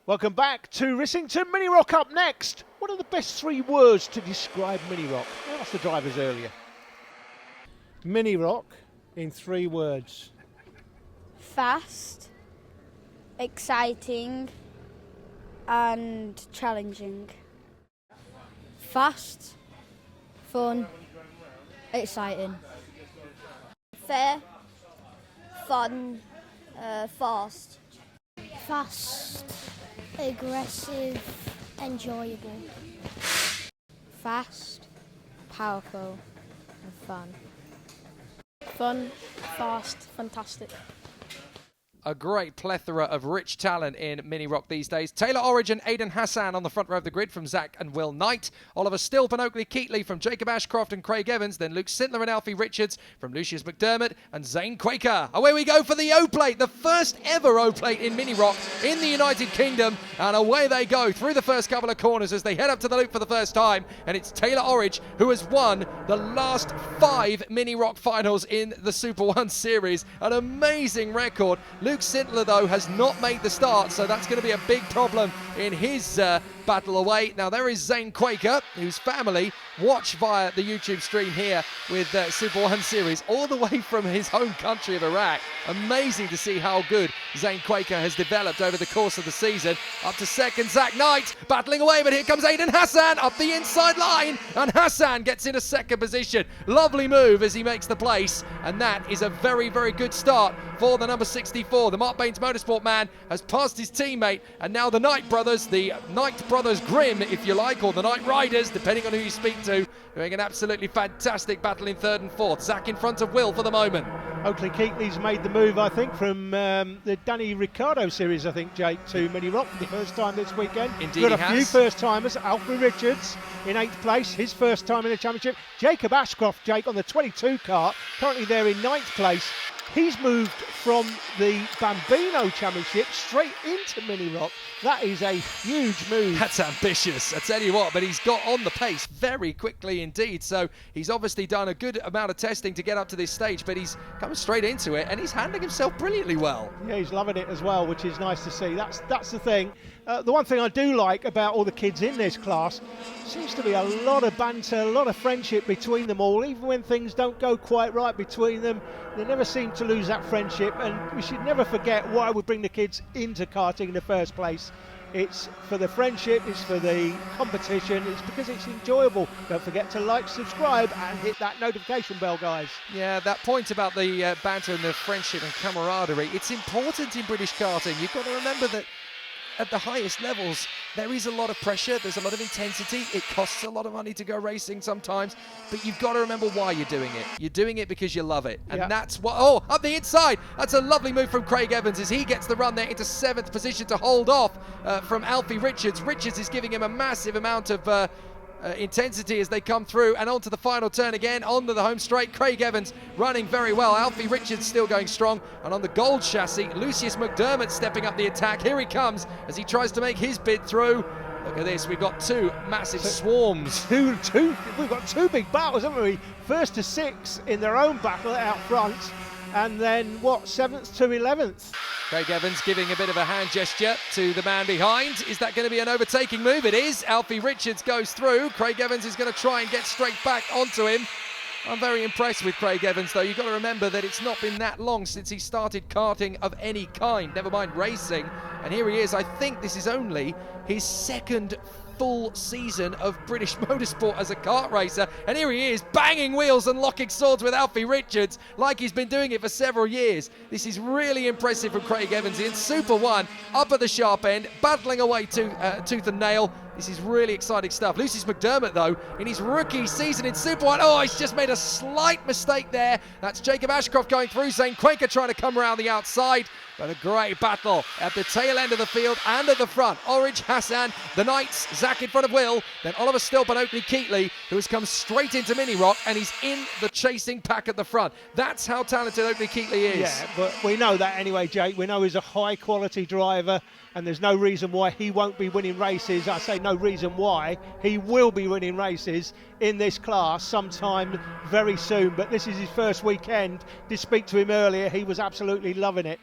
Welcome back to Rissington. Mini Rock up next. What are the best 3 words to describe Mini Rock? I asked the drivers earlier. Mini Rock in 3 words. Fast, exciting, and challenging. Fast, fun, exciting. Fair, fun, fast. Fast, aggressive, enjoyable. Fast, powerful, and fun. Fun, fast, fantastic. A great plethora of rich talent in Mini Rock these days. Taylor Orridge and Aidan Hassan on the front row of the grid from Zach and Will Knight. Oliver Stilp and Oakley Keatley from Jacob Ashcroft and Craig Evans. Then Luke Sintler and Alfie Richards from Lucius McDermott and Zane Quaker. Away we go for the O-Plate, the first ever O-Plate in Mini Rock in the United Kingdom. And away they go through the first couple of corners as they head up to the loop for the first time. And it's Taylor Orridge who has won the last 5 Mini Rock finals in the Super 1 series. An amazing record. Luke Sintler, though, has not made the start, so that's going to be a big problem in his battle away. Now, there is Zane Quaker, whose family watch via the YouTube stream here with Super 1 series, all the way from his home country of Iraq. Amazing to see how good Zane Quaker has developed over the course of the season. Up to second, Zach Knight battling away, but here comes Aidan Hassan up the inside line, and Hassan gets in a second position. Lovely move as he makes the place, and that is a very, very good start for the number 64. The Mark Baines Motorsport man has passed his teammate, and now the Knight brothers, Grimm, if you like, or the Knight Riders, depending on who you speak to, doing an absolutely fantastic battle in 3rd and 4th. Zach in front of Will for the moment. Oakley Keatley's made the move, I think, from the Danny Ricciardo series, I think, Jake, to Mini Rock for the first time this weekend. Indeed, got a few first-timers. Alfie Richards in 8th place, his first time in the championship. Jacob Ashcroft, Jake, on the 22 car, currently there in 9th place. He's moved from the Bambino Championship straight into Mini Rock. That is a huge move. That's ambitious, I tell you what, but he's got on the pace very quickly indeed. So he's obviously done a good amount of testing to get up to this stage, but he's come straight into it and he's handling himself brilliantly well. Yeah, he's loving it as well, which is nice to see. That's the thing. The one thing I do like about all the kids in this class, seems to be a lot of banter, a lot of friendship between them all. Even when things don't go quite right between them, they never seem to lose that friendship, and we should never forget why we bring the kids into karting in the first place. It's for the friendship, it's for the competition, it's because it's enjoyable. Don't forget to like, subscribe and hit that notification bell, guys. Yeah, that point about the banter and the friendship and camaraderie, it's important in British karting. You've got to remember that at the highest levels, there is a lot of pressure, there's a lot of intensity, it costs a lot of money to go racing sometimes, but you've got to remember why you're doing it. You're doing it because you love it, and that's what, up the inside, that's a lovely move from Craig Evans as he gets the run there into 7th position to hold off from Alfie Richards. Richards is giving him a massive amount of intensity as they come through, and onto the final turn again, onto the home straight. Craig Evans running very well. Alfie Richards still going strong, and on the gold chassis, Lucius McDermott stepping up the attack. Here he comes as he tries to make his bid through. Look at this, we've got 2 massive swarms. We've got 2 big battles, haven't we? 1st to 6th in their own battle out front, and then 7th to 11th. Craig Evans giving a bit of a hand gesture to the man behind. Is that going to be an overtaking move? It is. Alfie Richards goes through. Craig Evans is going to try and get straight back onto him. I'm very impressed with Craig Evans, though. You've got to remember that it's not been that long since he started karting of any kind, never mind racing. And here he is. I think this is only his 2nd full season of British motorsport as a kart racer, and here he is banging wheels and locking swords with Alfie Richards like he's been doing it for several years. This is really impressive from Craig Evans in Super 1, up at the sharp end, battling away tooth and nail. This is really exciting stuff. Lucius McDermott, though, in his rookie season in Super 1, he's just made a slight mistake there. That's Jacob Ashcroft going through. Zane Quaker trying to come around the outside. But a great battle at the tail end of the field and at the front. Orridge, Hassan, the Knights, Zach in front of Will, then Oliver Stilp and Oakley Keatley, who has come straight into Mini Rock, and he's in the chasing pack at the front. That's how talented Oakley Keatley is. Yeah, but we know that anyway, Jake. We know he's a high-quality driver, and there's no reason why he won't be winning races. I say no reason why. He will be winning races in this class sometime very soon, but this is his first weekend. Did speak to him earlier. He was absolutely loving it.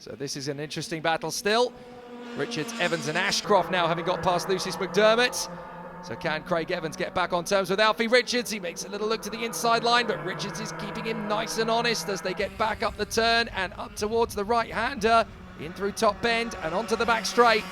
So this is an interesting battle still. Richards, Evans and Ashcroft now having got past Lucius McDermott. So can Craig Evans get back on terms with Alfie Richards? He makes a little look to the inside line, but Richards is keeping him nice and honest as they get back up the turn and up towards the right-hander, in through top bend and onto the back straight.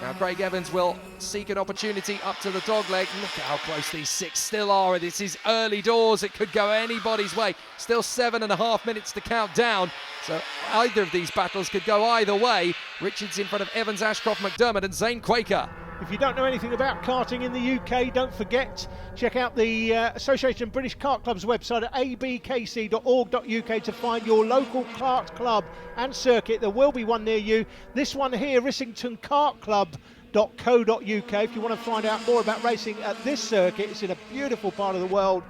Now Craig Evans will seek an opportunity up to the dogleg. Look at how close these 6 still are. This is early doors. It could go anybody's way. Still 7.5 minutes to count down. So either of these battles could go either way. Richards in front of Evans, Ashcroft, McDermott and Zane Quaker. If you don't know anything about karting in the UK, don't forget, check out the Association of British Kart Clubs website at abkc.org.uk to find your local kart club and circuit. There will be one near you. This one here, Rissington Kart Club.co.uk. If you want to find out more about racing at this circuit, it's in a beautiful part of the world,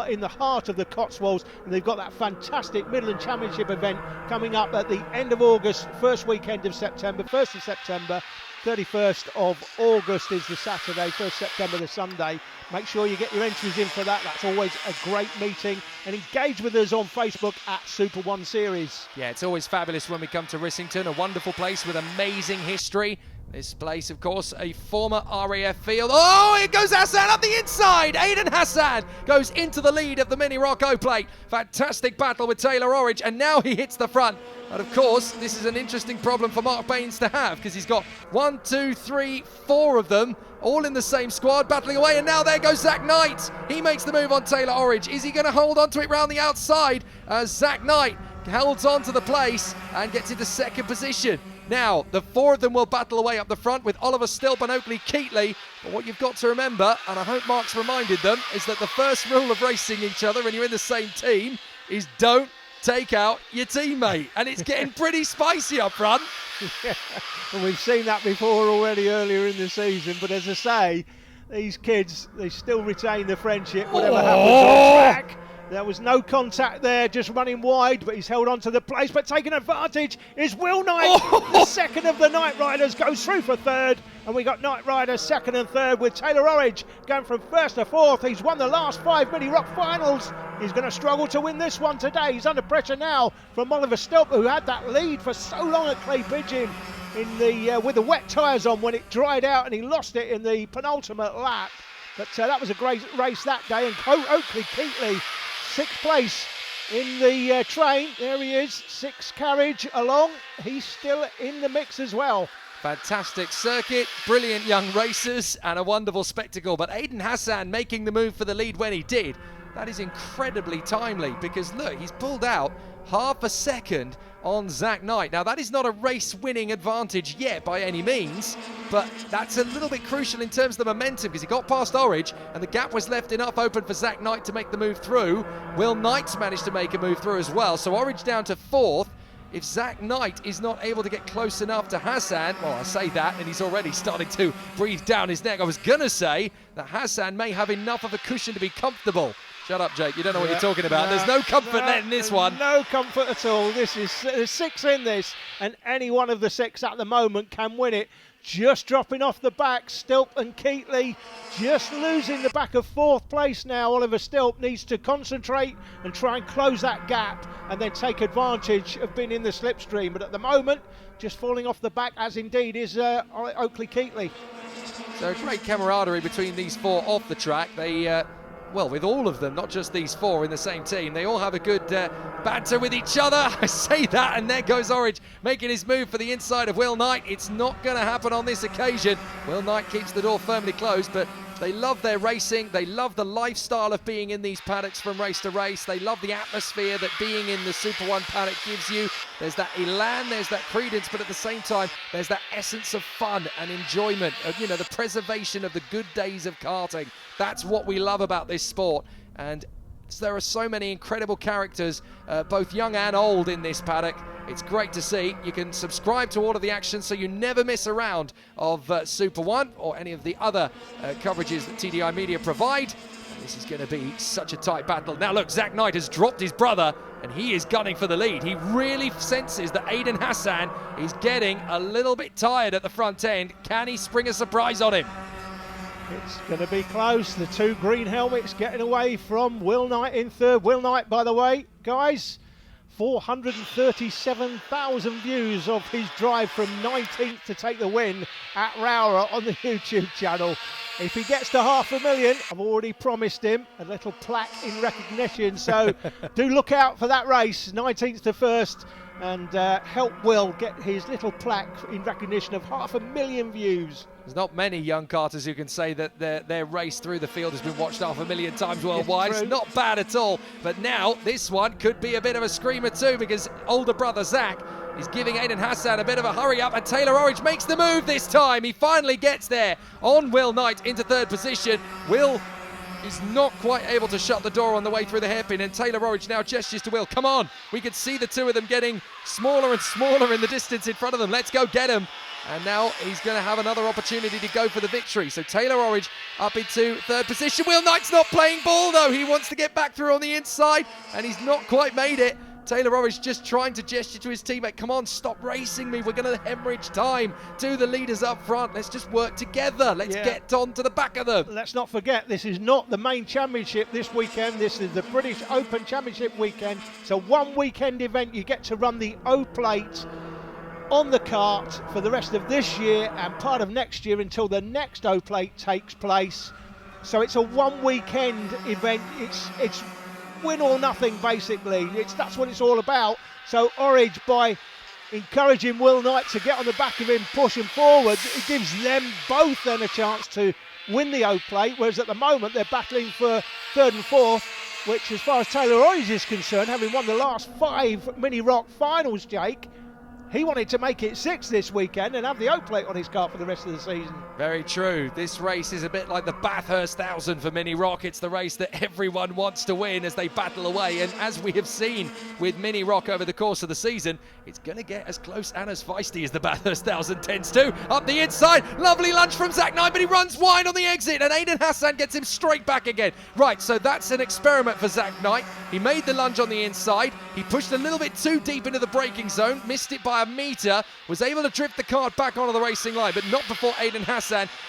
in the heart of the Cotswolds, and they've got that fantastic Midland Championship event coming up at the end of August, first weekend of September, 1st of September. 31st of August is the Saturday, 1st September the Sunday. Make sure you get your entries in for that. That's always a great meeting. And engage with us on Facebook at Super One Series. Yeah, it's always fabulous when we come to Rissington, a wonderful place with amazing history. This place, of course, a former RAF field. Oh, it goes Hassan up the inside. Aidan Hassan goes into the lead of the Mini Rock O-Plate. Fantastic battle with Taylor Orridge, and now he hits the front. And of course, this is an interesting problem for Mark Baines to have, because he's got 1, 2, 3, 4 of them, all in the same squad, battling away. And now there goes Zach Knight. He makes the move on Taylor Orridge. Is he going to hold on to it round the outside as Zach Knight holds on to the place and gets into second position? Now, the 4 of them will battle away up the front with Oliver Stilp and Oakley Keatley. But what you've got to remember, and I hope Mark's reminded them, is that the first rule of racing each other when you're in the same team is don't take out your teammate. And it's getting pretty spicy up front. Yeah, and we've seen that before already earlier in the season. But as I say, these kids, they still retain the friendship, whatever happens on track. There was no contact there, just running wide, but he's held on to the place. But taking advantage is Will Knight. The second of the Knight Riders goes through for third. And we got Knight Riders second and third with Taylor Orridge going from first to fourth. He's won the last 5 Mini Rock finals. He's going to struggle to win this one today. He's under pressure now from Oliver Stilp, who had that lead for so long at Clay Pigeon in the with the wet tyres on when it dried out, and he lost it in the penultimate lap. But that was a great race that day. And Oakley Keatley, 6th place in the train. There he is, 6th carriage along. He's still in the mix as well. Fantastic circuit, brilliant young racers, and a wonderful spectacle. But Aidan Hassan making the move for the lead when he did, that is incredibly timely, because look, he's pulled out half a second on Zach Knight. Now, that is not a race-winning advantage yet by any means, but that's a little bit crucial in terms of the momentum, because he got past Orridge and the gap was left enough open for Zach Knight to make the move through. Will Knight's managed to make a move through as well, so Orridge down to 4th. If Zach Knight is not able to get close enough to Hassan, well, I say that, and he's already starting to breathe down his neck. I was going to say that Hassan may have enough of a cushion to be comfortable. Shut up, Jake. You don't know what you're talking about. There's no comfort in this one. No comfort at all. There's 6 in this, and any one of the 6 at the moment can win it. Just dropping off the back, Stilp and Keatley just losing the back of 4th place now. Oliver Stilp needs to concentrate and try and close that gap and then take advantage of being in the slipstream. But at the moment, just falling off the back, as indeed is Oakley Keatley. So great camaraderie between these 4 off the track. They well, with all of them, not just these 4 in the same team. They all have a good banter with each other. I say that, and there goes Orridge making his move for the inside of Will Knight. It's not going to happen on this occasion. Will Knight keeps the door firmly closed, but they love their racing. They love the lifestyle of being in these paddocks from race to race. They love the atmosphere that being in the Super One paddock gives you. There's that elan, there's that credence, but at the same time, there's that essence of fun and enjoyment, of, you know, the preservation of the good days of karting. That's what we love about this sport. And there are so many incredible characters, both young and old, in this paddock. It's great to see. You can subscribe to all of the action so you never miss a round of Super One or any of the other coverages that TDI Media provide. And this is going to be such a tight battle. Now look, Zach Knight has dropped his brother and he is gunning for the lead. He really senses that Aidan Hassan is getting a little bit tired at the front end. Can he spring a surprise on him? It's going to be close. The 2 green helmets getting away from Will Knight in 3rd. Will Knight, by the way, guys, 437,000 views of his drive from 19th to take the win at Rowrah on the YouTube channel. If he gets to 500,000, I've already promised him a little plaque in recognition. So do look out for that race, 19th to 1st, and help Will get his little plaque in recognition of 500,000 views. There's not many young karters who can say that their race through the field has been watched 500,000 times worldwide. It's not bad at all. But now this one could be a bit of a screamer too, because older brother Zach is giving Aiden Hassan a bit of a hurry up, and Taylor Orridge makes the move this time. He finally gets there on Will Knight into 3rd position. Will is not quite able to shut the door on the way through the hairpin, and Taylor Orridge now gestures to Will, come on. We could see the two of them getting smaller and smaller in the distance in front of them. Let's go get him. And now he's going to have another opportunity to go for the victory. So Taylor Orridge up into 3rd position. Will Knight's not playing ball though. He wants to get back through on the inside, and he's not quite made it. Taylor Orridge just trying to gesture to his teammate, come on, stop racing me. We're going to hemorrhage time. To the leaders up front. Let's just work together. Let's get on to the back of them. Let's not forget, this is not the main championship this weekend. This is the British Open Championship weekend. It's a one weekend event. You get to run the O-Plate on the kart for the rest of this year and part of next year until the next O-Plate takes place. So it's a one weekend event. It's win or nothing basically. That's what it's all about. So Orridge, by encouraging Will Knight to get on the back of him, push him forward, it gives them both then a chance to win the O-Plate, whereas at the moment they're battling for 3rd and 4th, which as far as Taylor Orridge is concerned, having won the last 5 Mini Rock finals, Jake, he wanted to make it 6 this weekend and have the O-Plate on his car for the rest of the season. Very true. This race is a bit like the Bathurst 1000 for Mini Rock. It's the race that everyone wants to win as they battle away. And as we have seen with Mini Rock over the course of the season, it's going to get as close and as feisty as the Bathurst 1000 tends to. Up the inside, lovely lunge from Zach Knight, but he runs wide on the exit, and Aiden Hassan gets him straight back again. Right, so that's an experiment for Zach Knight. He made the lunge on the inside. He pushed a little bit too deep into the braking zone, missed it by a metre, was able to drift the kart back onto the racing line, but not before Aiden Hassan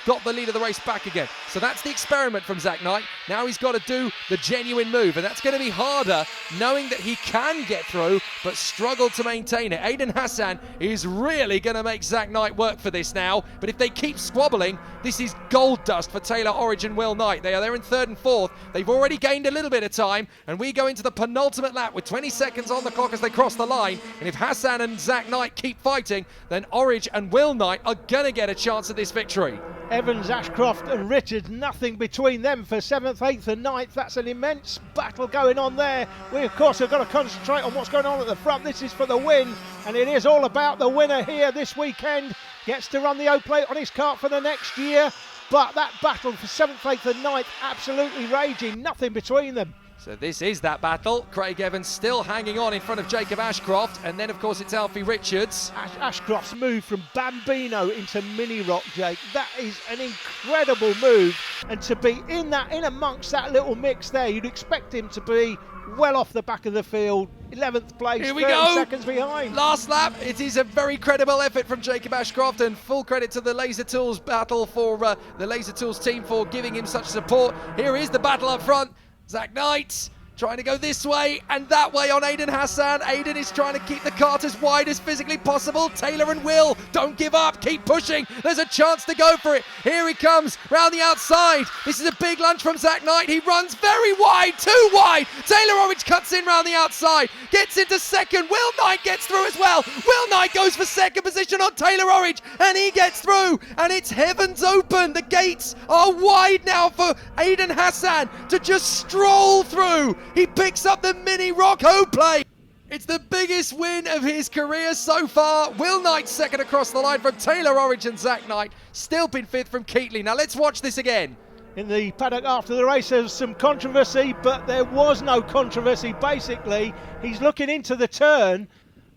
got the lead of the race back again. So that's the experiment from Zach Knight. Now he's got to do the genuine move, and that's going to be harder, knowing that he can get through, but struggled to maintain it. Aiden Hassan is really going to make Zach Knight work for this now, but if they keep squabbling, this is gold dust for Taylor Orridge and Will Knight. They are there in 3rd and 4th. They've already gained a little bit of time, and we go into the penultimate lap with 20 seconds on the clock as they cross the line, and if Hassan and Zach Knight keep fighting, then Orridge and Will Knight are going to get a chance at this victory. Evans, Ashcroft and Richards, nothing between them for 7th, 8th and 9th. That's an immense battle going on there. We, of course, have got to concentrate on what's going on at the front. This is for the win, and it is all about the winner here this weekend. Gets to run the O-Plate on his kart for the next year, but that battle for 7th, 8th and 9th, absolutely raging. Nothing between them. So this is that battle. Craig Evans still hanging on in front of Jacob Ashcroft, and then of course it's Alfie Richards. Ashcroft's move from Bambino into Mini Rock, Jake, that is an incredible move, and to be in amongst that little mix there, you'd expect him to be well off the back of the field, 11th place, Here we 30 go. seconds behind. Last lap. It is a very credible effort from Jacob Ashcroft, and full credit to the Laser Tools battle for the Laser Tools team for giving him such support. Here is the battle up front. Zach Knight trying to go this way and that way on Aiden Hassan. Aiden is trying to keep the kart as wide as physically possible. Taylor and Will, don't give up, keep pushing. There's a chance to go for it. Here he comes, round the outside. This is a big lunge from Zach Knight. He runs very wide, too wide. Taylor Orridge cuts in round the outside, gets into 2nd. Will Knight gets through as well. Will Knight goes for 2nd position on Taylor Orridge, and he gets through, and it's heavens open. The gates are wide now for Aiden Hassan to just stroll through. He picks up the Mini Rock O-Plate. It's the biggest win of his career so far. Will Knight 2nd across the line from Taylor Orridge, and Zach Knight still been 5th from Keatley. Now let's watch this again. In the paddock after the race, there was some controversy, but there was no controversy. Basically, he's looking into the turn.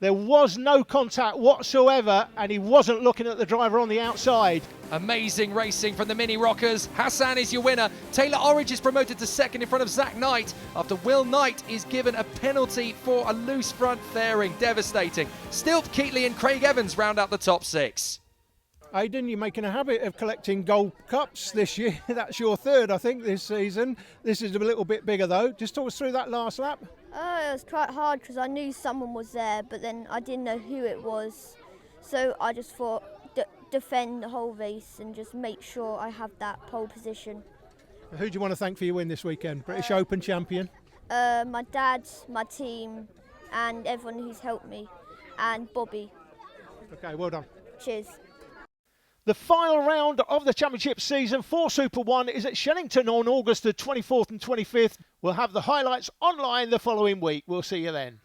There was no contact whatsoever, and he wasn't looking at the driver on the outside. Amazing racing from the Mini Rockers. Hassan is your winner. Taylor Orridge is promoted to 2nd in front of Zach Knight after Will Knight is given a penalty for a loose front fairing. Devastating. Still, Keatley and Craig Evans round out the top 6. Aidan, you're making a habit of collecting gold cups this year. That's your third, I think, this season. This is a little bit bigger, though. Just talk us through that last lap. It was quite hard because I knew someone was there, but then I didn't know who it was. So I just thought defend the whole race and just make sure I have that pole position. Who do you want to thank for your win this weekend? British Open champion? My dad, my team, and everyone who's helped me, and Bobby. Okay, well done. Cheers. The final round of the championship season for Super 1 is at Shennington on August the 24th and 25th. We'll have the highlights online the following week. We'll see you then.